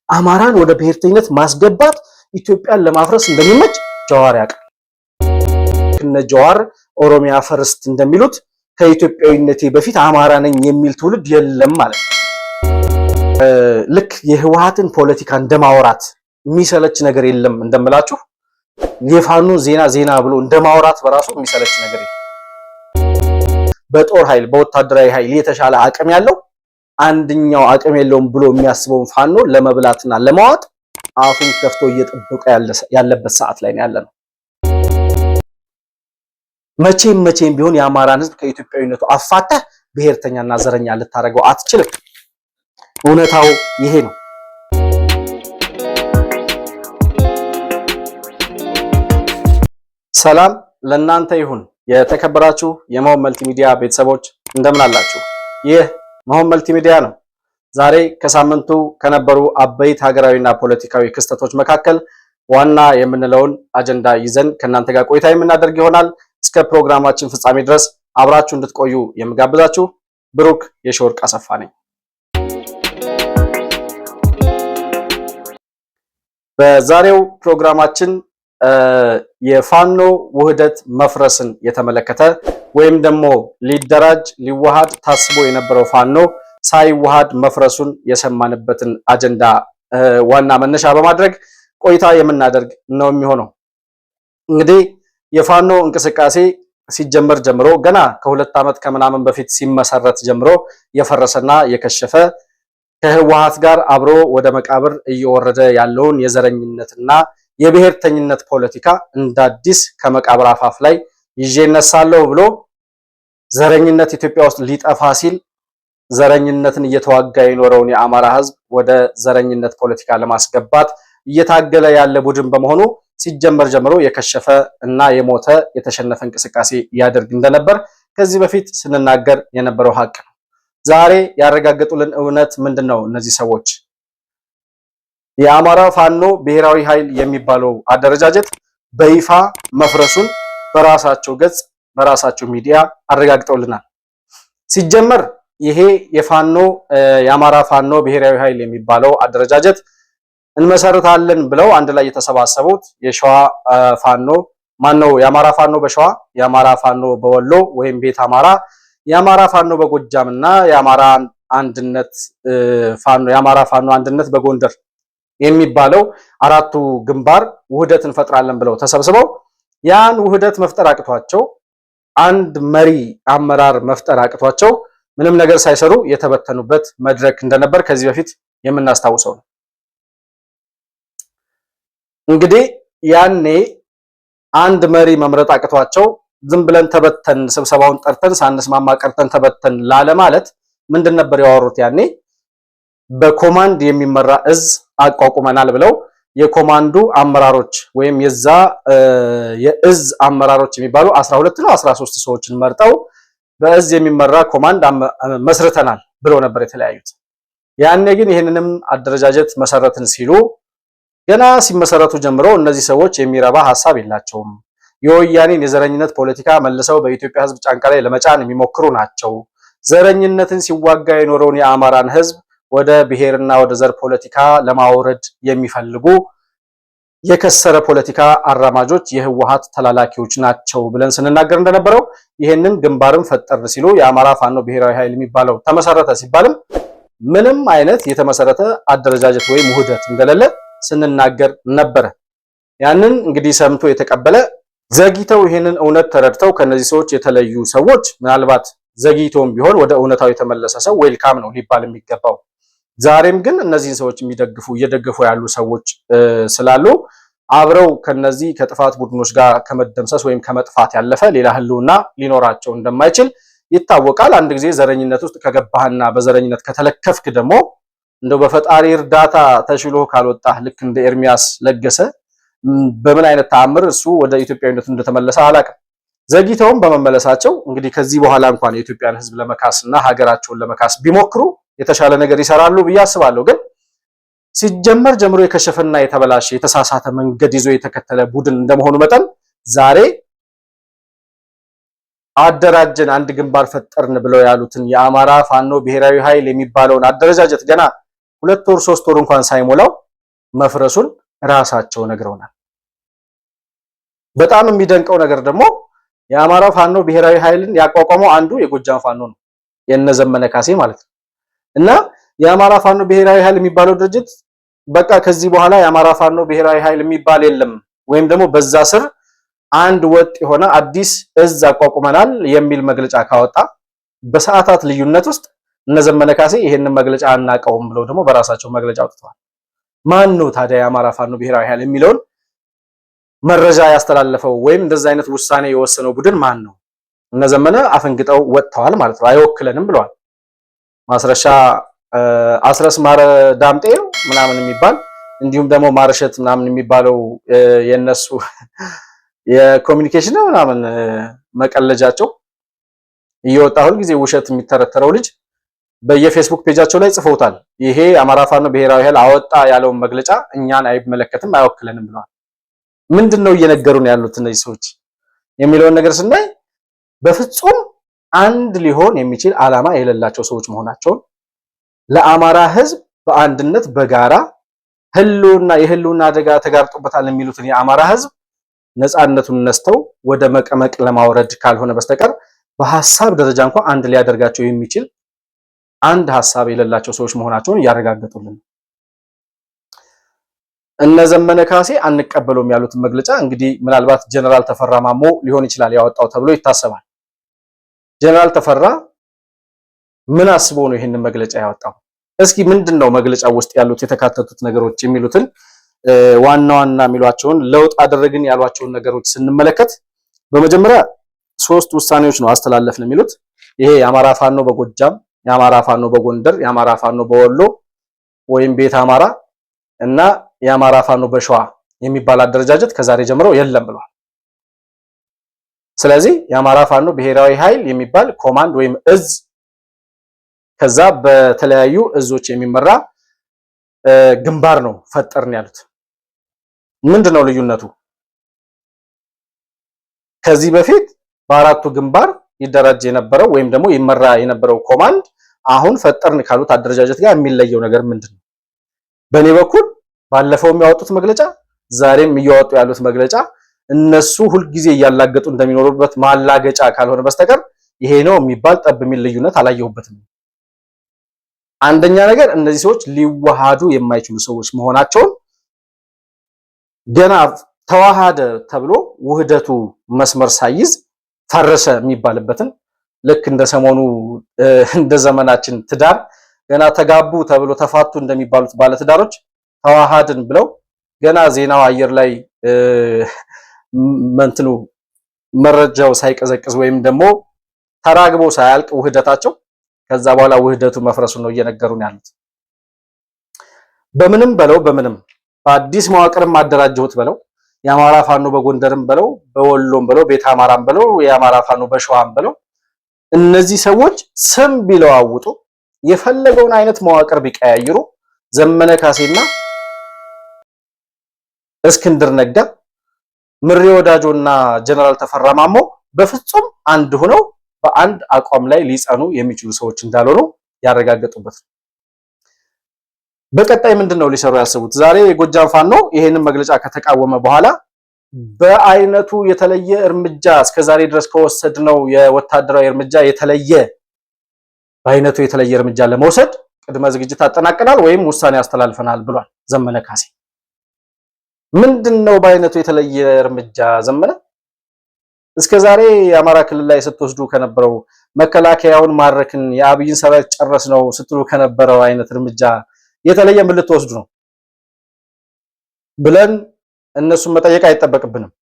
አማራን ወደ ብሔርተኝነት ማስገባት ኢትዮጵያን ለማፍረስ እንደሚመች ጀዋር ያውቃል። እነ ጀዋር ኦሮሚያ ፈርስት እንደሚሉት ከኢትዮጵያዊነቴ በፊት አማራ ነኝ የሚል ትውልድ የለም ማለት ነው። ልክ የህወሓትን ፖለቲካ እንደማውራት የሚሰለች ነገር የለም እንደምላችሁ የፋኖ ዜና ብሎ እንደማውራት በራሱ የሚሰለች ነገር የለም። በጦር ኃይል በወታደራዊ ኃይል የተሻለ አቅም ያለው አንድኛው አቅም የለውም ብሎ የሚያስበውን ፋኖ ለመብላትና ለማዋጥ አፉን ከፍቶ እየጠበቀ ያለበት ሰዓት ላይ ነው ያለነው። መቼም ቢሆን የአማራን ህዝብ ከኢትዮጵያዊነቱ አፋተህ ብሔርተኛና ዘረኛ ልታረገው አትችልም። እውነታው ይሄ ነው። ሰላም ለእናንተ ይሁን። የተከበራችሁ የመሆን መልቲሚዲያ ቤተሰቦች እንደምን አላችሁ? ይህ መሆን መልቲሚዲያ ነው። ዛሬ ከሳምንቱ ከነበሩ አበይት ሀገራዊና ፖለቲካዊ ክስተቶች መካከል ዋና የምንለውን አጀንዳ ይዘን ከእናንተ ጋር ቆይታ የምናደርግ ይሆናል። እስከ ፕሮግራማችን ፍጻሜ ድረስ አብራችሁ እንድትቆዩ የምጋብዛችሁ ብሩክ የሺወርቅ አሰፋ ነኝ። በዛሬው ፕሮግራማችን የፋኖ ውህደት መፍረስን የተመለከተ ወይም ደግሞ ሊደራጅ ሊዋሃድ ታስቦ የነበረው ፋኖ ሳይዋሃድ መፍረሱን የሰማንበትን አጀንዳ ዋና መነሻ በማድረግ ቆይታ የምናደርግ ነው የሚሆነው። እንግዲህ የፋኖ እንቅስቃሴ ሲጀመር ጀምሮ ገና ከ2 ዓመት ከምናምን በፊት ሲመሰረት ጀምሮ የፈረሰና የከሸፈ ከህወሓት ጋር አብሮ ወደ መቃብር እየወረደ ያለውን የዘረኝነትና የብሔርተኝነት ፖለቲካ እንዳዲስ ከመቃብር አፋፍ ላይ ይዤ እነሳለሁ ብሎ ዘረኝነት ኢትዮጵያ ውስጥ ሊጠፋ ሲል ዘረኝነትን እየተዋጋ የኖረውን የአማራ ህዝብ ወደ ዘረኝነት ፖለቲካ ለማስገባት እየታገለ ያለ ቡድን በመሆኑ ሲጀመር ጀምሮ የከሸፈ እና የሞተ የተሸነፈ እንቅስቃሴ ያደርግ እንደነበር ከዚህ በፊት ስንናገር የነበረው ሀቅ ነው። ዛሬ ያረጋገጡልን እውነት ምንድነው? እነዚህ ሰዎች የአማራ ፋኖ ብሔራዊ ኃይል የሚባለው አደረጃጀት በይፋ መፍረሱን በራሳቸው ገጽ በራሳቸው ሚዲያ አረጋግጠውልናል። ሲጀመር ይሄ የአማራ ፋኖ ብሔራዊ ኃይል የሚባለው አደረጃጀት እንመሰርታለን ብለው አንድ ላይ የተሰባሰቡት የሸዋ ፋኖ የአማራ ፋኖ በሸዋ፣ የአማራ ፋኖ በወሎ ወይም ቤት አማራ፣ የአማራ ፋኖ በጎጃም እና የአማራ ፋኖ አንድነት በጎንደር የሚባለው አራቱ ግንባር ውህደት እንፈጥራለን ብለው ተሰብስበው ያን ውህደት መፍጠር አቅቷቸው አንድ መሪ አመራር መፍጠር አቅቷቸው ምንም ነገር ሳይሰሩ የተበተኑበት መድረክ እንደነበር ከዚህ በፊት የምናስታውሰው ነው። እንግዲህ ያኔ አንድ መሪ መምረጥ አቅቷቸው ዝም ብለን ተበተን ስብሰባውን ጠርተን ሳንስማማ ቀርተን ተበተን ላለ ማለት ምንድን ነበር ያወሩት? ያኔ በኮማንድ የሚመራ እዝ አቋቁመናል ብለው የኮማንዱ አመራሮች ወይም የእዝ አመራሮች የሚባሉ 12 ነው 13 ሰዎችን መርጠው በእዝ የሚመራ ኮማንድ መስርተናል ብለው ነበር የተለያዩት። ያኔ ግን ይህንንም አደረጃጀት መሰረትን ሲሉ ገና ሲመሰረቱ ጀምሮ እነዚህ ሰዎች የሚረባ ሐሳብ የላቸውም፣ የወያኔን የዘረኝነት ፖለቲካ መልሰው በኢትዮጵያ ሕዝብ ጫንቃ ላይ ለመጫን የሚሞክሩ ናቸው፣ ዘረኝነትን ሲዋጋ የኖረውን የአማራን ሕዝብ ወደ ብሔርና ወደ ዘር ፖለቲካ ለማውረድ የሚፈልጉ የከሰረ ፖለቲካ አራማጆች የህወሓት ተላላኪዎች ናቸው ብለን ስንናገር እንደነበረው ይሄንን ግንባርን ፈጠር ሲሉ የአማራ ፋኖ ብሔራዊ ኃይል የሚባለው ተመሰረተ ሲባልም ምንም አይነት የተመሰረተ አደረጃጀት ወይም ውህደት እንደሌለ ስንናገር ነበረ። ያንን እንግዲህ ሰምቶ የተቀበለ ዘግይተው ይሄንን እውነት ተረድተው ከነዚህ ሰዎች የተለዩ ሰዎች ምናልባት ዘግይቶም ቢሆን ወደ እውነታው የተመለሰ ሰው ዌልካም ነው ሊባል የሚገባው። ዛሬም ግን እነዚህን ሰዎች እየደገፉ ያሉ ሰዎች ስላሉ አብረው ከነዚህ ከጥፋት ቡድኖች ጋር ከመደምሰስ ወይም ከመጥፋት ያለፈ ሌላ ህልውና ሊኖራቸው እንደማይችል ይታወቃል። አንድ ጊዜ ዘረኝነት ውስጥ ከገባህና በዘረኝነት ከተለከፍክ ደግሞ እንደው በፈጣሪ እርዳታ ተሽሎ ካልወጣህ ልክ እንደ ኤርሚያስ ለገሰ በምን አይነት ተአምር እሱ ወደ ኢትዮጵያዊነቱ እንደተመለሰ አላውቅም። ዘግይተውም በመመለሳቸው እንግዲህ ከዚህ በኋላ እንኳን የኢትዮጵያን ህዝብ ለመካስና ሀገራቸውን ለመካስ ቢሞክሩ የተሻለ ነገር ይሰራሉ ብዬ አስባለሁ። ግን ሲጀመር ጀምሮ የከሸፈና የተበላሸ የተሳሳተ መንገድ ይዞ የተከተለ ቡድን እንደመሆኑ መጠን ዛሬ አደራጀን አንድ ግንባር ፈጠርን ብለው ያሉትን የአማራ ፋኖ ብሔራዊ ኃይል የሚባለውን አደረጃጀት ገና 2 ወር 3 ወር እንኳን ሳይሞላው መፍረሱን ራሳቸው ነግረውናል። በጣም የሚደንቀው ነገር ደግሞ የአማራ ፋኖ ብሔራዊ ኃይልን ያቋቋመው አንዱ የጎጃም ፋኖ ነው፣ የነዘመነ ካሴ ማለት ነው። እና የአማራ ፋኖ ብሔራዊ ኃይል የሚባለው ድርጅት በቃ ከዚህ በኋላ የአማራ ፋኖ ብሔራዊ ኃይል የሚባል የለም ወይም ደግሞ በዛ ስር አንድ ወጥ የሆነ አዲስ እዝ አቋቁመናል የሚል መግለጫ ካወጣ በሰዓታት ልዩነት ውስጥ እነዘመነ ካሴ ይሄንን መግለጫ አናቀውም ብለው ደግሞ በራሳቸው መግለጫ አውጥተዋል። ማን ነው ታዲያ የአማራ ፋኖ ብሔራዊ ኃይል የሚለውን መረጃ ያስተላለፈው ወይም እንደዛ አይነት ውሳኔ የወሰነው ቡድን ማን ነው? እነዘመነ አፈንግጠው ወጥተዋል ማለት ነው። አይወክለንም ብለዋል። ማስረሻ አስረስ ማረ ዳምጤ ምናምን የሚባል እንዲሁም ደግሞ ማርሸት ምናምን የሚባለው የነሱ የኮሚኒኬሽን ምናምን መቀለጃቸው እየወጣ ሁሉ ጊዜ ውሸት የሚተረተረው ልጅ በየፌስቡክ ፔጃቸው ላይ ጽፈውታል። ይሄ አማራ ፋኖ ብሔራዊ ኃይል አወጣ ያለውን መግለጫ እኛን አይመለከትም አይወክለንም ብለዋል። ምንድነው እየነገሩን ያሉት እነዚህ ሰዎች የሚለውን ነገር ስናይ በፍጹም አንድ ሊሆን የሚችል ዓላማ የሌላቸው ሰዎች መሆናቸውን ለአማራ ሕዝብ በአንድነት በጋራ የህልውና አደጋ ተጋርጦበታል የሚሉትን የአማራ ሕዝብ ነፃነቱን ነስተው ወደ መቀመቅ ለማውረድ ካልሆነ በስተቀር በሐሳብ ደረጃ እንኳን አንድ ሊያደርጋቸው የሚችል አንድ ሐሳብ የሌላቸው ሰዎች መሆናቸውን እያረጋገጡልን። እነዘመነ ካሴ አንቀበለውም ያሉትን መግለጫ እንግዲህ ምናልባት ጀነራል ተፈራ ማሞ ሊሆን ይችላል ያወጣው ተብሎ ይታሰባል። ጀነራል ተፈራ ምን አስቦ ነው ይሄንን መግለጫ ያወጣው? እስኪ ምንድነው መግለጫው ውስጥ ያሉት የተካተቱት ነገሮች የሚሉትን ዋና ዋና የሚሏቸውን ለውጥ አደረግን ያሏቸውን ነገሮች ስንመለከት በመጀመሪያ 3 ውሳኔዎች ነው አስተላለፍን የሚሉት። ይሄ የአማራ ፋኖ በጎጃም፣ የአማራ ፋኖ በጎንደር፣ የአማራ ፋኖ በወሎ ወይም ቤት አማራ እና የአማራ ፋኖ በሸዋ የሚባል አደረጃጀት ከዛሬ ጀምሮ የለም ብለዋል። ስለዚህ የአማራ ፋኖ ብሔራዊ ኃይል የሚባል ኮማንድ ወይም እዝ ከዛ በተለያዩ እዞች የሚመራ ግንባር ነው ፈጠርን ያሉት። ምንድነው ልዩነቱ? ከዚህ በፊት በአራቱ ግንባር ይደራጅ የነበረው ወይም ደግሞ ይመራ የነበረው ኮማንድ አሁን ፈጠርን ካሉት አደረጃጀት ጋር የሚለየው ነገር ምንድነው? በእኔ በኩል ባለፈው የሚያወጡት መግለጫ ዛሬም እያወጡ ያሉት መግለጫ እነሱ ሁልጊዜ እያላገጡ እንደሚኖሩበት ማላገጫ ካልሆነ በስተቀር ይሄ ነው የሚባል ጠብ የሚል ልዩነት አላየሁበትም። አንደኛ ነገር እነዚህ ሰዎች ሊዋሃዱ የማይችሉ ሰዎች መሆናቸውን ገና ተዋሃደ ተብሎ ውህደቱ መስመር ሳይዝ ፈረሰ የሚባልበትን ልክ እንደ ሰሞኑ እንደ ዘመናችን ትዳር ገና ተጋቡ ተብሎ ተፋቱ እንደሚባሉት ባለትዳሮች ተዋሃድን ብለው ገና ዜናው አየር ላይ መንትኑ መረጃው ሳይቀዘቅዝ ወይም ደግሞ ተራግቦ ሳያልቅ ውህደታቸው ከዛ በኋላ ውህደቱ መፍረሱ ነው እየነገሩን ያሉት። በምንም በለው በምንም በአዲስ መዋቅርም አደራጀሁት በለው የአማራ ፋኖ በጎንደርም በለው በወሎም በለው ቤት አማራም በለው የአማራ ፋኖ በሸዋም በለው እነዚህ ሰዎች ስም ቢለዋውጡ የፈለገውን አይነት መዋቅር ቢቀያይሩ ዘመነ ካሴና እስክንድር ነጋ ምሬ ወዳጆና ጀነራል ተፈራ ማሞ በፍጹም አንድ ሆነው በአንድ አቋም ላይ ሊጸኑ የሚችሉ ሰዎች እንዳልሆኑ ያረጋገጡበት። በቀጣይ ምንድነው ሊሰሩ ያሰቡት? ዛሬ የጎጃም ፋኖ ይሄንን መግለጫ ከተቃወመ በኋላ በአይነቱ የተለየ እርምጃ እስከዛሬ ድረስ ከወሰድነው የወታደራዊ እርምጃ በአይነቱ የተለየ እርምጃ ለመውሰድ ቅድመ ዝግጅት አጠናቀናል ወይም ውሳኔ አስተላልፈናል ብሏል ዘመነ ካሴ። ምንድነው በአይነቱ የተለየ እርምጃ? ዘመነ እስከዛሬ የአማራ ክልል ላይ ስትወስዱ ከነበረው መከላከያውን ማረክን የአብይን ሰራዊት ጨረስ ነው ስትሉ ከነበረው አይነት እርምጃ የተለየ ምን ልትወስዱ ነው ብለን እነሱን መጠየቅ አይጠበቅብንም።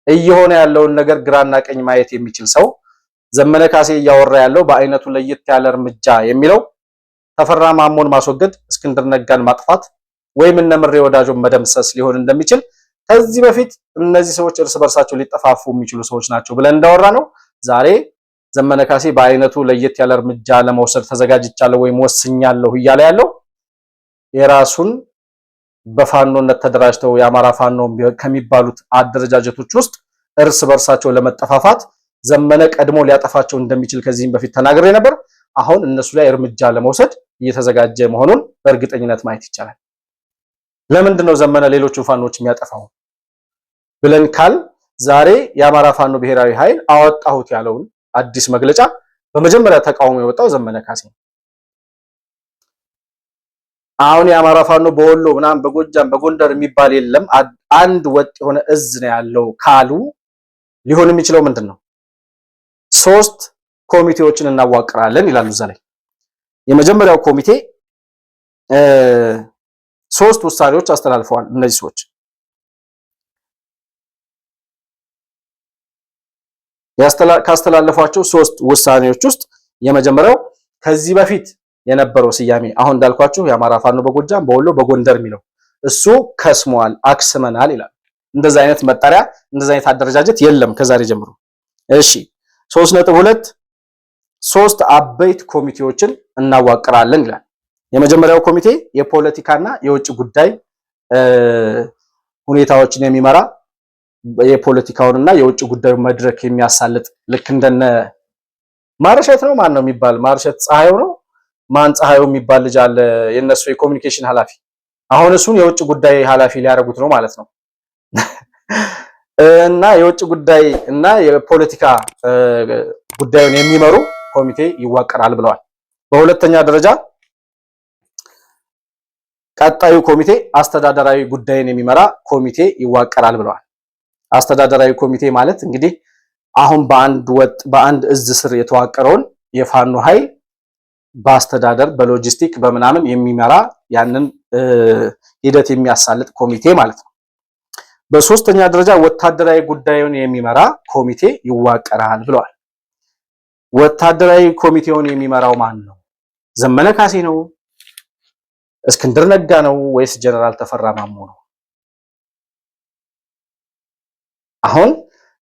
እየሆነ ያለውን ነገር ግራና ቀኝ ማየት የሚችል ሰው ዘመነ ካሴ እያወራ ያለው በአይነቱ ለየት ያለ እርምጃ የሚለው ተፈራ ማሞን ማስወገድ፣ እስክንድር ነጋን ማጥፋት ወይም እነ ምሬ ወዳጆን መደምሰስ ሊሆን እንደሚችል ከዚህ በፊት እነዚህ ሰዎች እርስ በርሳቸው ሊጠፋፉ የሚችሉ ሰዎች ናቸው ብለን እንዳወራ ነው። ዛሬ ዘመነ ካሴ በአይነቱ ለየት ያለ እርምጃ ለመውሰድ ተዘጋጅቻለሁ ወይም ወስኛለሁ እያለ ያለው የራሱን በፋኖነት ተደራጅተው የአማራ ፋኖ ከሚባሉት አደረጃጀቶች ውስጥ እርስ በርሳቸው ለመጠፋፋት ዘመነ ቀድሞ ሊያጠፋቸው እንደሚችል ከዚህም በፊት ተናግሬ ነበር። አሁን እነሱ ላይ እርምጃ ለመውሰድ እየተዘጋጀ መሆኑን በእርግጠኝነት ማየት ይቻላል። ለምንድን ነው ዘመነ ሌሎቹን ፋኖች የሚያጠፋው ብለን ካል ዛሬ የአማራ ፋኖ ብሔራዊ ኃይል አወጣሁት ያለውን አዲስ መግለጫ በመጀመሪያ ተቃውሞ የወጣው ዘመነ ካሴ ነው። አሁን የአማራ ፋኖ በወሎ ምናምን በጎጃም በጎንደር የሚባል የለም አንድ ወጥ የሆነ እዝ ነው ያለው ካሉ ሊሆን የሚችለው ምንድነው? 3 ኮሚቴዎችን እናዋቅራለን ይላሉ እዛ ላይ። የመጀመሪያው ኮሚቴ 3 ውሳኔዎች አስተላልፈዋል። እነዚህ ሰዎች ካስተላለፏቸው 3 ውሳኔዎች ውስጥ የመጀመሪያው ከዚህ በፊት የነበረው ስያሜ አሁን እንዳልኳችሁ የአማራ ፋኖ በጎጃም በወሎ በጎንደር የሚለው እሱ ከስሟል፣ አክስመናል ይላል። እንደዛ አይነት መጠሪያ እንደዛ አይነት አደረጃጀት የለም ከዛሬ ጀምሮ። እሺ 3.2 3 አበይት ኮሚቴዎችን እናዋቅራለን ይላል። የመጀመሪያው ኮሚቴ የፖለቲካና የውጭ ጉዳይ ሁኔታዎችን የሚመራ የፖለቲካውንና የውጭ ጉዳዩ መድረክ የሚያሳልጥ ልክ እንደነ ማርሸት ነው ማን ነው የሚባል ማርሸት ፀሐዩ ነው ማን ፀሐዩ የሚባል ልጅ አለ የነሱ የኮሙኒኬሽን ኃላፊ አሁን እሱን የውጭ ጉዳይ ኃላፊ ሊያደርጉት ነው ማለት ነው። እና የውጭ ጉዳይ እና የፖለቲካ ጉዳዩን የሚመሩ ኮሚቴ ይዋቀራል ብለዋል። በሁለተኛ ደረጃ ቀጣዩ ኮሚቴ አስተዳደራዊ ጉዳይን የሚመራ ኮሚቴ ይዋቀራል ብለዋል። አስተዳደራዊ ኮሚቴ ማለት እንግዲህ አሁን በአንድ እዝ ስር የተዋቀረውን የፋኖ ኃይል በአስተዳደር በሎጂስቲክ በምናምን የሚመራ ያንን ሂደት የሚያሳልጥ ኮሚቴ ማለት ነው። በሶስተኛ ደረጃ ወታደራዊ ጉዳዩን የሚመራ ኮሚቴ ይዋቀራል ብለዋል። ወታደራዊ ኮሚቴውን የሚመራው ማን ነው? ዘመነ ካሴ ነው? እስክንድር ነጋ ነው? ወይስ ጀነራል ተፈራ ማሞ ነው? አሁን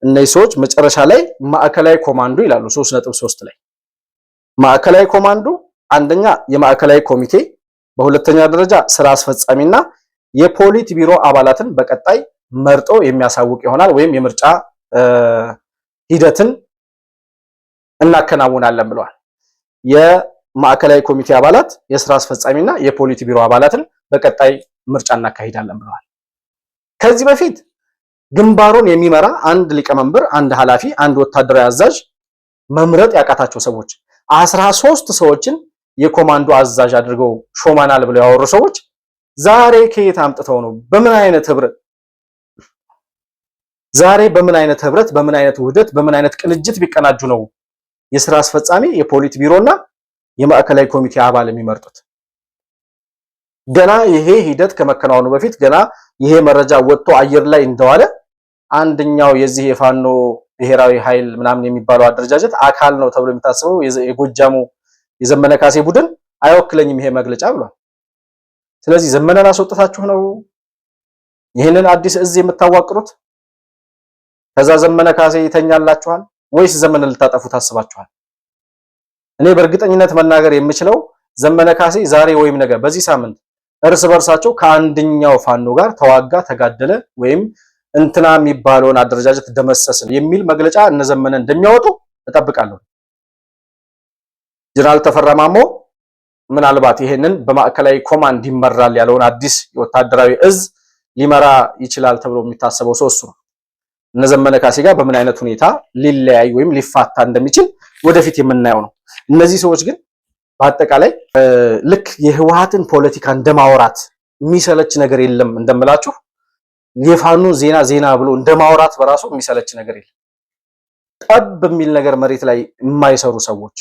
እነዚህ ሰዎች መጨረሻ ላይ ማዕከላዊ ኮማንዶ ይላሉ 3.3 ላይ ማዕከላዊ ኮማንዶ አንደኛ የማዕከላዊ ኮሚቴ፣ በሁለተኛ ደረጃ ስራ አስፈጻሚና የፖሊት ቢሮ አባላትን በቀጣይ መርጦ የሚያሳውቅ ይሆናል ወይም የምርጫ ሂደትን እናከናውናለን ብለዋል። የማዕከላዊ ኮሚቴ አባላት፣ የስራ አስፈጻሚና የፖሊት ቢሮ አባላትን በቀጣይ ምርጫ እናካሂዳለን ብለዋል። ከዚህ በፊት ግንባሩን የሚመራ አንድ ሊቀመንበር፣ አንድ ኃላፊ፣ አንድ ወታደራዊ አዛዥ መምረጥ ያቃታቸው ሰዎች 13 ሰዎችን የኮማንዶ አዛዥ አድርገው ሾማናል ብለው ያወሩ ሰዎች ዛሬ ከየት አምጥተው ነው? በምን አይነት ህብረት ዛሬ በምን አይነት ህብረት በምን አይነት ውህደት በምን አይነት ቅንጅት ቢቀናጁ ነው የስራ አስፈጻሚ የፖሊት ቢሮና የማዕከላዊ ኮሚቴ አባል የሚመርጡት? ገና ይሄ ሂደት ከመከናወኑ በፊት ገና ይሄ መረጃ ወጥቶ አየር ላይ እንደዋለ አንደኛው የዚህ የፋኖ ብሔራዊ ኃይል ምናምን የሚባለው አደረጃጀት አካል ነው ተብሎ የሚታሰበው የጎጃሙ የዘመነ ካሴ ቡድን አይወክለኝም ይሄ መግለጫ ብሏል። ስለዚህ ዘመነን አስወጥታችሁ ነው ይሄንን አዲስ እዝ የምታዋቅሩት? ከዛ ዘመነ ካሴ ይተኛላችኋል ወይስ ዘመነን ልታጠፉ ታስባችኋል? እኔ በእርግጠኝነት መናገር የምችለው ዘመነ ካሴ ዛሬ ወይም ነገ በዚህ ሳምንት እርስ በርሳቸው ከአንደኛው ፋኖ ጋር ተዋጋ፣ ተጋደለ ወይም እንትና የሚባለውን አደረጃጀት ደመሰስን የሚል መግለጫ እነዘመነ እንደሚያወጡ እጠብቃለሁ። ጀነራል ተፈራ ማሞ ምናልባት ይሄንን በማዕከላዊ ኮማንድ ይመራል ያለውን አዲስ የወታደራዊ እዝ ሊመራ ይችላል ተብሎ የሚታሰበው ሰው እሱ ነው። እነዘመነ ካሴ ጋር በምን አይነት ሁኔታ ሊለያይ ወይም ሊፋታ እንደሚችል ወደፊት የምናየው ነው። እነዚህ ሰዎች ግን በአጠቃላይ ልክ የህወሓትን ፖለቲካ እንደማውራት የሚሰለች ነገር የለም እንደምላችሁ የፋኖ ዜና ብሎ እንደማውራት በራሱ የሚሰለች ነገር የለም። ጠብ የሚል ነገር መሬት ላይ የማይሰሩ ሰዎች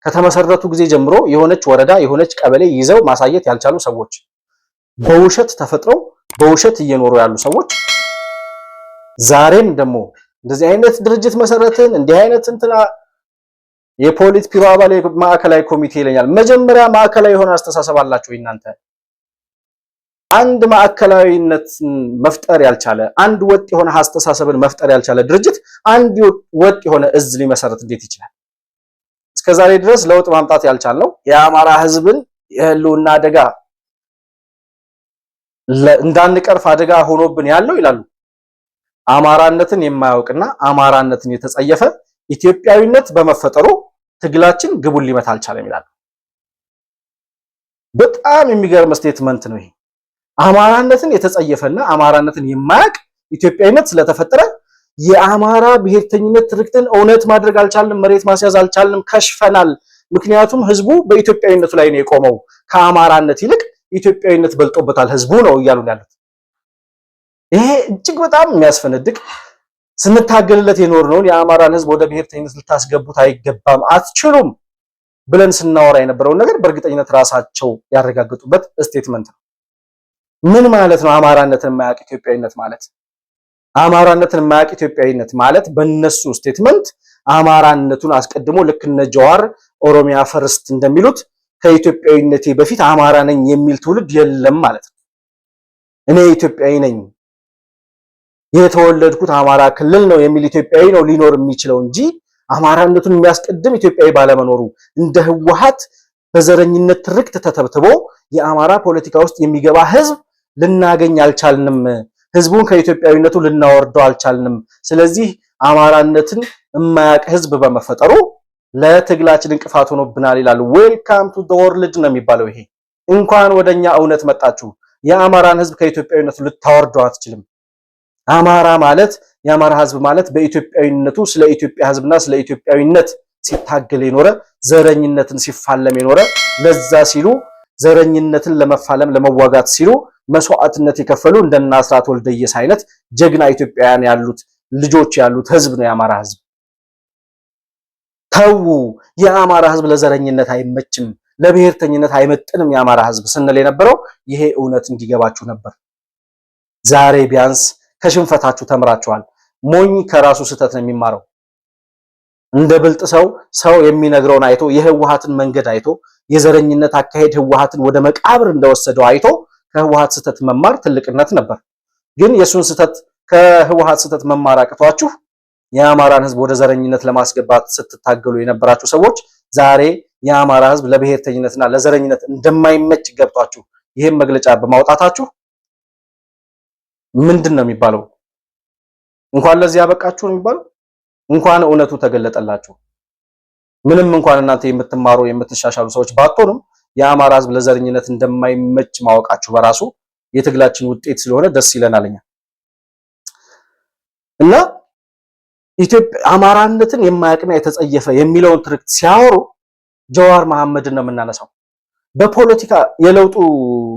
ከተመሰረቱ ጊዜ ጀምሮ የሆነች ወረዳ የሆነች ቀበሌ ይዘው ማሳየት ያልቻሉ ሰዎች በውሸት ተፈጥረው በውሸት እየኖሩ ያሉ ሰዎች ዛሬም ደግሞ እንደዚህ አይነት ድርጅት መሰረትን እንዲህ አይነት እንትና የፖሊት ቢሮ አባል ማዕከላዊ ኮሚቴ ይለኛል። መጀመሪያ ማዕከላዊ የሆነ አስተሳሰብ አላችሁ እናንተ። አንድ ማዕከላዊነት መፍጠር ያልቻለ አንድ ወጥ የሆነ አስተሳሰብን መፍጠር ያልቻለ ድርጅት አንድ ወጥ የሆነ እዝ ሊመሰረት እንዴት ይችላል? እስከዛሬ ድረስ ለውጥ ማምጣት ያልቻልነው የአማራ ህዝብን የህልውና አደጋ እንዳንቀርፍ አደጋ ሆኖብን ያለው ይላሉ አማራነትን የማያውቅና አማራነትን የተጸየፈ ኢትዮጵያዊነት በመፈጠሩ ትግላችን ግቡን ሊመታ አልቻለም ይላሉ። በጣም የሚገርም ስቴትመንት ነው ይሄ። አማራነትን የተጸየፈና አማራነትን የማያውቅ ኢትዮጵያዊነት ስለተፈጠረ የአማራ ብሔርተኝነት ትርክትን እውነት ማድረግ አልቻልንም፣ መሬት ማስያዝ አልቻልንም፣ ከሽፈናል። ምክንያቱም ህዝቡ በኢትዮጵያዊነቱ ላይ ነው የቆመው፣ ከአማራነት ይልቅ ኢትዮጵያዊነት በልጦበታል ህዝቡ ነው እያሉ ያሉት። ይሄ እጅግ በጣም የሚያስፈነድቅ ስንታገልለት የኖርነውን የአማራን ህዝብ ወደ ብሔርተኝነት ልታስገቡት አይገባም፣ አትችሉም ብለን ስናወራ የነበረውን ነገር በእርግጠኝነት ራሳቸው ያረጋግጡበት ስቴትመንት ነው። ምን ማለት ነው አማራነትን የማያውቅ ኢትዮጵያዊነት ማለት? አማራነትን የማያውቅ ኢትዮጵያዊነት ማለት በእነሱ ስቴትመንት አማራነቱን አስቀድሞ ልክ እነ ጀዋር ኦሮሚያ ፈርስት እንደሚሉት ከኢትዮጵያዊነቴ በፊት አማራ ነኝ የሚል ትውልድ የለም ማለት ነው። እኔ ኢትዮጵያዊ ነኝ የተወለድኩት አማራ ክልል ነው የሚል ኢትዮጵያዊ ነው ሊኖር የሚችለው እንጂ አማራነቱን የሚያስቀድም ኢትዮጵያዊ ባለመኖሩ እንደ ህወሓት በዘረኝነት ትርክት ተተብትቦ የአማራ ፖለቲካ ውስጥ የሚገባ ህዝብ ልናገኝ አልቻልንም። ህዝቡን ከኢትዮጵያዊነቱ ልናወርደው አልቻልንም። ስለዚህ አማራነትን የማያውቅ ህዝብ በመፈጠሩ ለትግላችን እንቅፋት ሆኖብናል ይላሉ። ዌልካም ቱ ዘ ወርልድ ነው የሚባለው። ይሄ እንኳን ወደኛ እውነት መጣችሁ። የአማራን ህዝብ ከኢትዮጵያዊነቱ ልታወርደው አትችልም። አማራ ማለት የአማራ ህዝብ ማለት በኢትዮጵያዊነቱ ስለ ኢትዮጵያ ህዝብና ስለ ኢትዮጵያዊነት ሲታገል የኖረ ዘረኝነትን ሲፋለም የኖረ ለዛ ሲሉ ዘረኝነትን ለመፋለም ለመዋጋት ሲሉ መስዋዕትነት የከፈሉ እንደነ አስራት ወልደየስ አይነት ጀግና ኢትዮጵያውያን ያሉት ልጆች ያሉት ህዝብ ነው የአማራ ህዝብ። ተው የአማራ ህዝብ ለዘረኝነት አይመችም፣ ለብሔርተኝነት አይመጥንም የአማራ ህዝብ ስንል የነበረው ይሄ እውነት እንዲገባችሁ ነበር። ዛሬ ቢያንስ ከሽንፈታችሁ ተምራችኋል። ሞኝ ከራሱ ስህተት ነው የሚማረው። እንደ ብልጥ ሰው የሚነግረውን አይቶ የህወሓትን መንገድ አይቶ የዘረኝነት አካሄድ ህወሓትን ወደ መቃብር እንደወሰደው አይቶ ከህወሓት ስህተት መማር ትልቅነት ነበር። ግን የሱን ስህተት ከህወሓት ስህተት መማር አቅቷችሁ የአማራን ህዝብ ወደ ዘረኝነት ለማስገባት ስትታገሉ የነበራችሁ ሰዎች ዛሬ የአማራ ህዝብ ለብሔርተኝነትና ለዘረኝነት እንደማይመች ገብቷችሁ ይሄን መግለጫ በማውጣታችሁ ምንድን ነው የሚባለው? እንኳን ለዚህ ያበቃችሁ ነው የሚባለው? እንኳን እውነቱ ተገለጠላችሁ። ምንም እንኳን እናንተ የምትማሩ የምትሻሻሉ ሰዎች ባትሆኑም የአማራ ህዝብ ለዘረኝነት እንደማይመች ማወቃችሁ በራሱ የትግላችን ውጤት ስለሆነ ደስ ይለናልኛ። እና ኢትዮጵያ አማራነትን የማያውቅና የተጸየፈ የሚለውን ትርክት ሲያወሩ ጀዋር መሐመድን ነው የምናነሳው። በፖለቲካ የለውጡ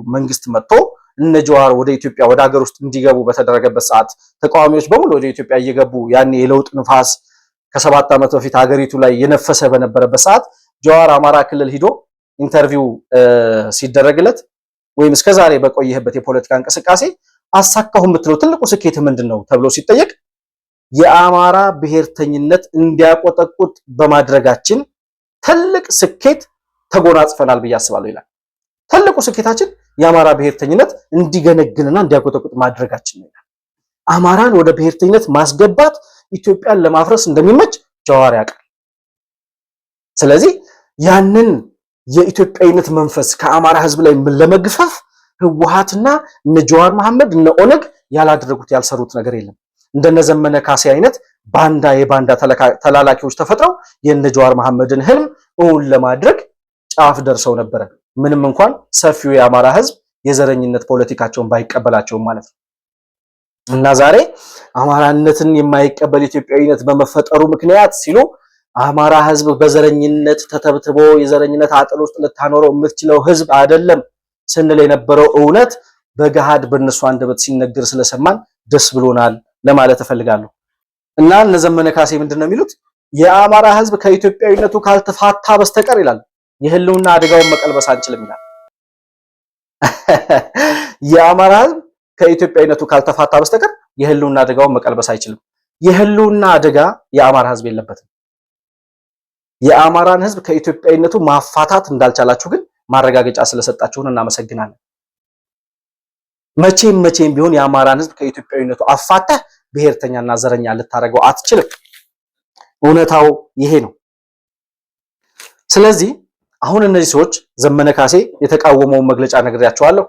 መንግስት መጥቶ እነ ጀዋር ወደ ኢትዮጵያ ወደ ሀገር ውስጥ እንዲገቡ በተደረገበት ሰዓት ተቃዋሚዎች በሙሉ ወደ ኢትዮጵያ እየገቡ ያኔ የለውጥ ንፋስ ከ7 ዓመት በፊት ሀገሪቱ ላይ የነፈሰ በነበረበት ሰዓት ጀዋር አማራ ክልል ሂዶ ኢንተርቪው ሲደረግለት ወይም እስከዛሬ በቆየህበት የፖለቲካ እንቅስቃሴ አሳካሁ የምትለው ትልቁ ስኬት ምንድነው ተብሎ ሲጠየቅ የአማራ ብሔርተኝነት እንዲያቆጠቁጥ በማድረጋችን ትልቅ ስኬት ተጎናጽፈናል ብዬ አስባለሁ ይላል። ትልቁ ስኬታችን የአማራ ብሔርተኝነት እንዲገነግንና እንዲያቆጠቁጥ ማድረጋችን ነው ይላል። አማራን ወደ ብሔርተኝነት ማስገባት ኢትዮጵያን ለማፍረስ እንደሚመች ጀዋር ያውቃል። ስለዚህ ያንን የኢትዮጵያዊነት መንፈስ ከአማራ ህዝብ ላይ ለመግፈፍ ህወሓትና እነ ጀዋር መሐመድ እነ ኦነግ ያላደረጉት ያልሰሩት ነገር የለም። እንደነ ዘመነ ካሴ አይነት የባንዳ ተላላኪዎች ተፈጥረው የነ ጀዋር መሐመድን ህልም እውን ለማድረግ ጫፍ ደርሰው ነበረ። ምንም እንኳን ሰፊው የአማራ ህዝብ የዘረኝነት ፖለቲካቸውን ባይቀበላቸውም ማለት ነው። እና ዛሬ አማራነትን የማይቀበል ኢትዮጵያዊነት በመፈጠሩ ምክንያት ሲሉ አማራ ህዝብ በዘረኝነት ተተብትቦ የዘረኝነት አጥር ውስጥ ልታኖረው የምትችለው ህዝብ አይደለም ስንል የነበረው እውነት በገሃድ በእነሱ አንደበት ሲነገር ስለሰማን ደስ ብሎናል ለማለት እፈልጋለሁ። እና እነ ዘመነ ካሴ ምንድነው የሚሉት? የአማራ ህዝብ ከኢትዮጵያዊነቱ ካልተፋታ በስተቀር ይላል የህልውና አደጋውን መቀልበስ አንችልም ይላል። የአማራ ህዝብ ከኢትዮጵያዊነቱ ካልተፋታ በስተቀር የህልውና አደጋውን መቀልበስ አይችልም። የህልውና አደጋ የአማራ ህዝብ የለበትም። የአማራን ህዝብ ከኢትዮጵያዊነቱ ማፋታት እንዳልቻላችሁ ግን ማረጋገጫ ስለሰጣችሁን እናመሰግናለን። መቼም ቢሆን የአማራን ህዝብ ከኢትዮጵያዊነቱ አፋተህ ብሔርተኛና ዘረኛ ልታረገው አትችልም። እውነታው ይሄ ነው። ስለዚህ አሁን እነዚህ ሰዎች ዘመነ ካሴ የተቃወመውን መግለጫ ነግሬያቸዋለሁ።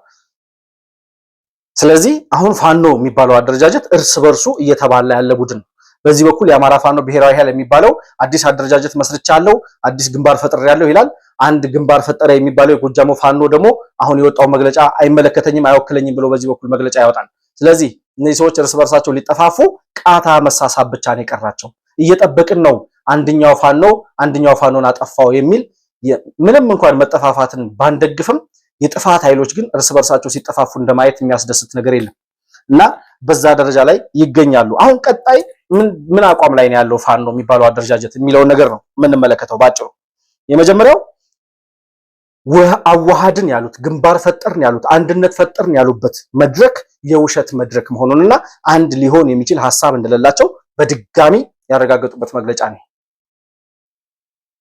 ስለዚህ አሁን ፋኖ የሚባለው አደረጃጀት እርስ በርሱ እየተባላ ያለ ቡድን ነው። በዚህ በኩል የአማራ ፋኖ ብሔራዊ ኃይል የሚባለው አዲስ አደረጃጀት መስርቻለሁ፣ አዲስ ግንባር ፈጥሬያለሁ ይላል። አንድ ግንባር ፈጠረ የሚባለው የጎጃሙ ፋኖ ደግሞ አሁን የወጣው መግለጫ አይመለከተኝም አይወክለኝም ብሎ በዚህ በኩል መግለጫ ያወጣል። ስለዚህ እነዚህ ሰዎች እርስ በርሳቸው ሊጠፋፉ ቃታ መሳሳብ ብቻ ነው የቀራቸው። እየጠበቅን ነው አንደኛው ፋኖን አጠፋው የሚል ምንም እንኳን መጠፋፋትን ባንደግፍም የጥፋት ኃይሎች ግን እርስ በርሳቸው ሲጠፋፉ እንደማየት የሚያስደስት ነገር የለም እና በዛ ደረጃ ላይ ይገኛሉ። አሁን ቀጣይ ምን አቋም ላይ ነው ያለው ፋኖ የሚባለው አደረጃጀት የሚለውን ነገር ነው የምንመለከተው ባጭሩ። የመጀመሪያው አዋሃድን ያሉት ግንባር ፈጠርን ያሉት አንድነት ፈጠርን ያሉበት መድረክ የውሸት መድረክ መሆኑንና አንድ ሊሆን የሚችል ሐሳብ እንደሌላቸው በድጋሚ ያረጋገጡበት መግለጫ ነው።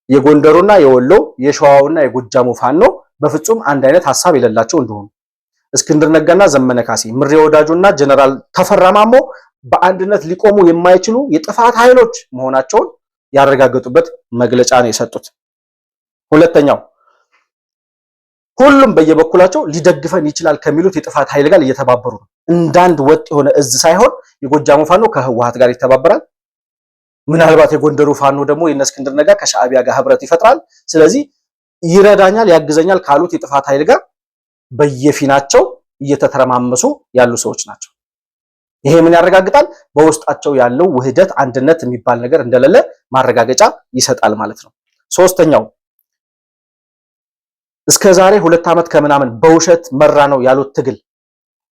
የጎንደሩና የወሎ የሸዋውና የጎጃሙ ፋኖ በፍጹም አንድ አይነት ሐሳብ የሌላቸው እንደሆኑ እስክንድር ነጋና ዘመነ ካሴ፣ ምሬ ወዳጆና ጀነራል ተፈራ ማሞ በአንድነት ሊቆሙ የማይችሉ የጥፋት ኃይሎች መሆናቸውን ያረጋገጡበት መግለጫ ነው የሰጡት። ሁለተኛው ሁሉም በየበኩላቸው ሊደግፈን ይችላል ከሚሉት የጥፋት ኃይል ጋር እየተባበሩ ነው። እንዳንድ ወጥ የሆነ እዝ ሳይሆን የጎጃሙ ፋኖ ከህወሓት ጋር ይተባበራል። ምናልባት የጎንደሩ ፋኖ ደግሞ የእነ እስክንድር ነጋ ከሻዕቢያ ጋር ህብረት ይፈጥራል። ስለዚህ ይረዳኛል ያግዘኛል ካሉት የጥፋት ኃይል ጋር በየፊናቸው እየተተረማመሱ ያሉ ሰዎች ናቸው። ይሄ ምን ያረጋግጣል? በውስጣቸው ያለው ውህደት አንድነት የሚባል ነገር እንደሌለ ማረጋገጫ ይሰጣል ማለት ነው። ሶስተኛው እስከዛሬ 2 ዓመት ከምናምን በውሸት መራ ነው ያሉት ትግል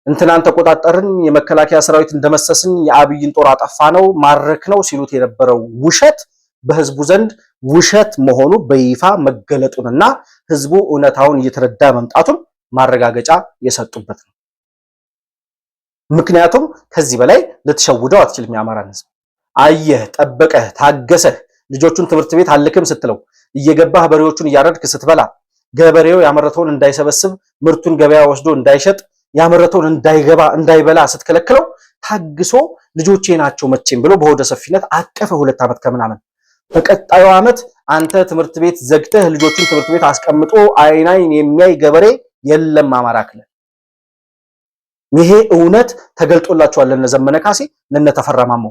እንትናን ተቆጣጠርን፣ የመከላከያ ሰራዊት እንደመሰስን፣ የአብይን ጦር አጠፋ ነው ማረክ ነው ሲሉት የነበረው ውሸት በህዝቡ ዘንድ ውሸት መሆኑ በይፋ መገለጡንና ህዝቡ እውነታውን እየተረዳ መምጣቱን ማረጋገጫ የሰጡበት ነው። ምክንያቱም ከዚህ በላይ ልትሸውደው አትችልም። የአማራን ህዝብ አየህ፣ ጠበቀህ፣ ታገሰህ ልጆቹን ትምህርት ቤት አልክም ስትለው እየገባህ በሬዎቹን እያረድክ ስትበላ ገበሬው ያመረተውን እንዳይሰበስብ ምርቱን ገበያ ወስዶ እንዳይሸጥ ያመረተውን እንዳይበላ ስትከለክለው ታግሶ ልጆቼ ናቸው መቼም ብሎ በሆደ ሰፊነት አቀፈ 2 ዓመት ከምናምን። በቀጣዩ ዓመት አንተ ትምህርት ቤት ዘግተህ ልጆቹን ትምህርት ቤት አስቀምጦ አይናይን የሚያይ ገበሬ የለም አማራ ክልል። ይሄ እውነት ተገልጦላችኋል ለነ ዘመነ ካሴ ለነ ተፈራ ማሞ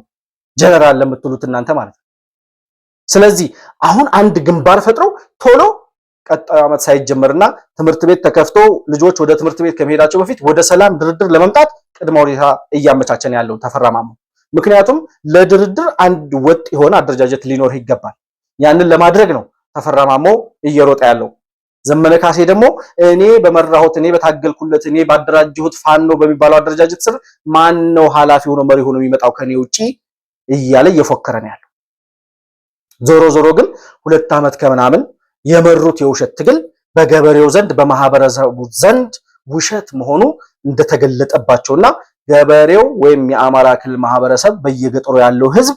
ጀነራል ለምትሉት እናንተ ማለት ነው። ስለዚህ አሁን አንድ ግንባር ፈጥረው ቶሎ ቀጣዩ ዓመት ሳይጀመርና ትምህርት ቤት ተከፍቶ ልጆች ወደ ትምህርት ቤት ከመሄዳቸው በፊት ወደ ሰላም ድርድር ለመምጣት ቅድመ ሁኔታ እያመቻቸን ያለው ተፈራ ማሞ። ምክንያቱም ለድርድር አንድ ወጥ የሆነ አደረጃጀት ሊኖር ይገባል። ያንን ለማድረግ ነው ተፈራ ማሞ እየሮጠ ያለው። ዘመነ ካሴ ደግሞ እኔ በመራሁት እኔ በታገልኩለት እኔ ባደራጀሁት ፋኖ በሚባለው አደረጃጀት ስር ማን ነው ኃላፊ ሆኖ መሪ ሆኖ የሚመጣው ከኔ ውጪ እያለ እየፎከረ ነው ያለው። ዞሮ ግን 2 ዓመት ከምናምን የመሩት የውሸት ትግል በገበሬው ዘንድ በማህበረሰቡ ዘንድ ውሸት መሆኑ እንደተገለጠባቸውና ገበሬው ወይም የአማራ ክልል ማህበረሰብ በየገጠሩ ያለው ህዝብ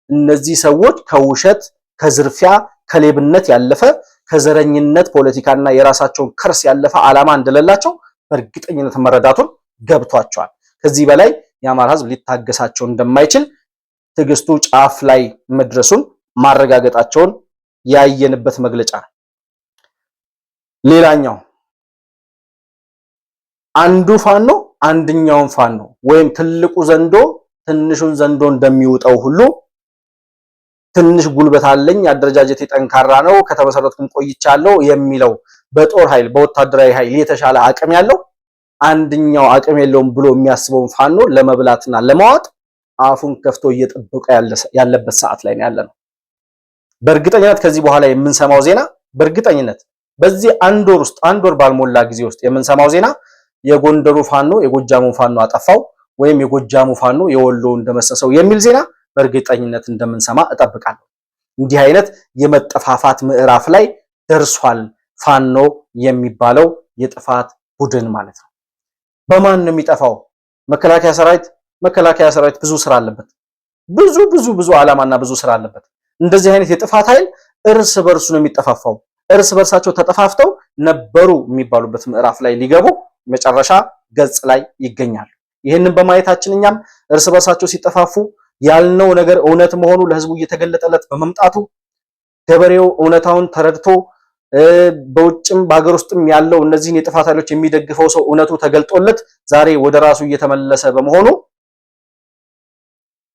እነዚህ ሰዎች ከውሸት ከዝርፊያ ከሌብነት ያለፈ ከዘረኝነት ፖለቲካና የራሳቸውን ከርስ ያለፈ ዓላማ እንደሌላቸው በእርግጠኝነት መረዳቱን ገብቷቸዋል። ከዚህ በላይ የአማራ ህዝብ ሊታገሳቸው እንደማይችል ትግስቱ ጫፍ ላይ መድረሱን ማረጋገጣቸውን ያየንበት መግለጫ ነው። ሌላኛው አንዱ ፋኖ አንደኛውን ፋኖ ወይም ትልቁ ዘንዶ ትንሹን ዘንዶ እንደሚውጠው ሁሉ ትንሽ ጉልበት አለኝ አደረጃጀት ጠንካራ ነው ከተመሰረትኩም ቆይቻለሁ የሚለው በጦር ኃይል በወታደራዊ ኃይል የተሻለ አቅም ያለው አንደኛው አቅም የለውም ብሎ የሚያስበውን ፋኖ ለመብላትና ለማዋጥ አፉን ከፍቶ እየጠበቀ ያለበት ሰዓት ላይ ያለነው። በእርግጠኝነት ከዚህ በኋላ የምንሰማው ዜና በእርግጠኝነት በዚህ አንድ ወር ባልሞላ ጊዜ ውስጥ የምንሰማው ዜና የጎንደሩ ፋኖ የጎጃሙ ፋኖ አጠፋው ወይም የጎጃሙ ፋኖ የወሎ እንደመሰሰው የሚል ዜና በእርግጠኝነት እንደምንሰማ እጠብቃለሁ። እንዲህ አይነት የመጠፋፋት ምዕራፍ ላይ ደርሷል ፋኖ የሚባለው የጥፋት ቡድን ማለት ነው። በማን ነው የሚጠፋው? መከላከያ ሰራዊት ብዙ ስራ አለበት። ብዙ ዓላማና ብዙ ስራ አለበት። እንደዚህ አይነት የጥፋት ኃይል እርስ በርሱ ነው የሚጠፋፋው። እርስ በርሳቸው ተጠፋፍተው ነበሩ የሚባሉበት ምዕራፍ ላይ ሊገቡ መጨረሻ ገጽ ላይ ይገኛሉ። ይህንን በማየታችን እኛም እርስ በርሳቸው ሲጠፋፉ ያልነው ነገር እውነት መሆኑ ለህዝቡ እየተገለጠለት በመምጣቱ ገበሬው እውነታውን ተረድቶ በውጭም በአገር ውስጥም ያለው እነዚህን የጥፋት ኃይሎች የሚደግፈው ሰው እውነቱ ተገልጦለት ዛሬ ወደ ራሱ እየተመለሰ በመሆኑ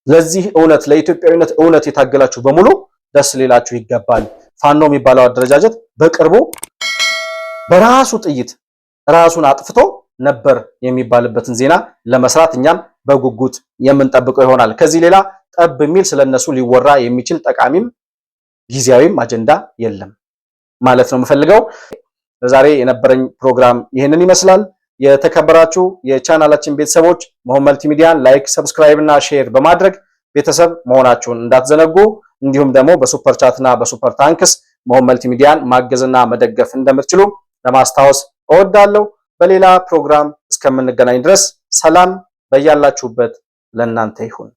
ለዚህ እውነት ለኢትዮጵያዊነት እውነት የታገላችሁ በሙሉ ደስ ሊላችሁ ይገባል። ፋኖ የሚባለው አደረጃጀት በቅርቡ በራሱ ጥይት ራሱን አጥፍቶ ነበር የሚባልበትን ዜና ለመስራት እኛም በጉጉት የምንጠብቀው ይሆናል። ከዚህ ሌላ ጠብ የሚል ስለነሱ ሊወራ የሚችል ጠቃሚም ጊዜያዊም አጀንዳ የለም ማለት ነው የምፈልገው። ለዛሬ የነበረኝ ፕሮግራም ይህንን ይመስላል። የተከበራችሁ የቻናላችን ቤተሰቦች መሆን መልቲሚዲያን ላይክ፣ ሰብስክራይብ እና ሼር በማድረግ ቤተሰብ መሆናችሁን እንዳትዘነጉ። እንዲሁም ደግሞ በሱፐር ቻትና በሱፐር ታንክስ መሆን መልቲሚዲያን ማገዝና መደገፍ እንደምትችሉ ለማስታወስ እወዳለሁ። በሌላ ፕሮግራም እስከምንገናኝ ድረስ ሰላም በያላችሁበት ለእናንተ ይሁን።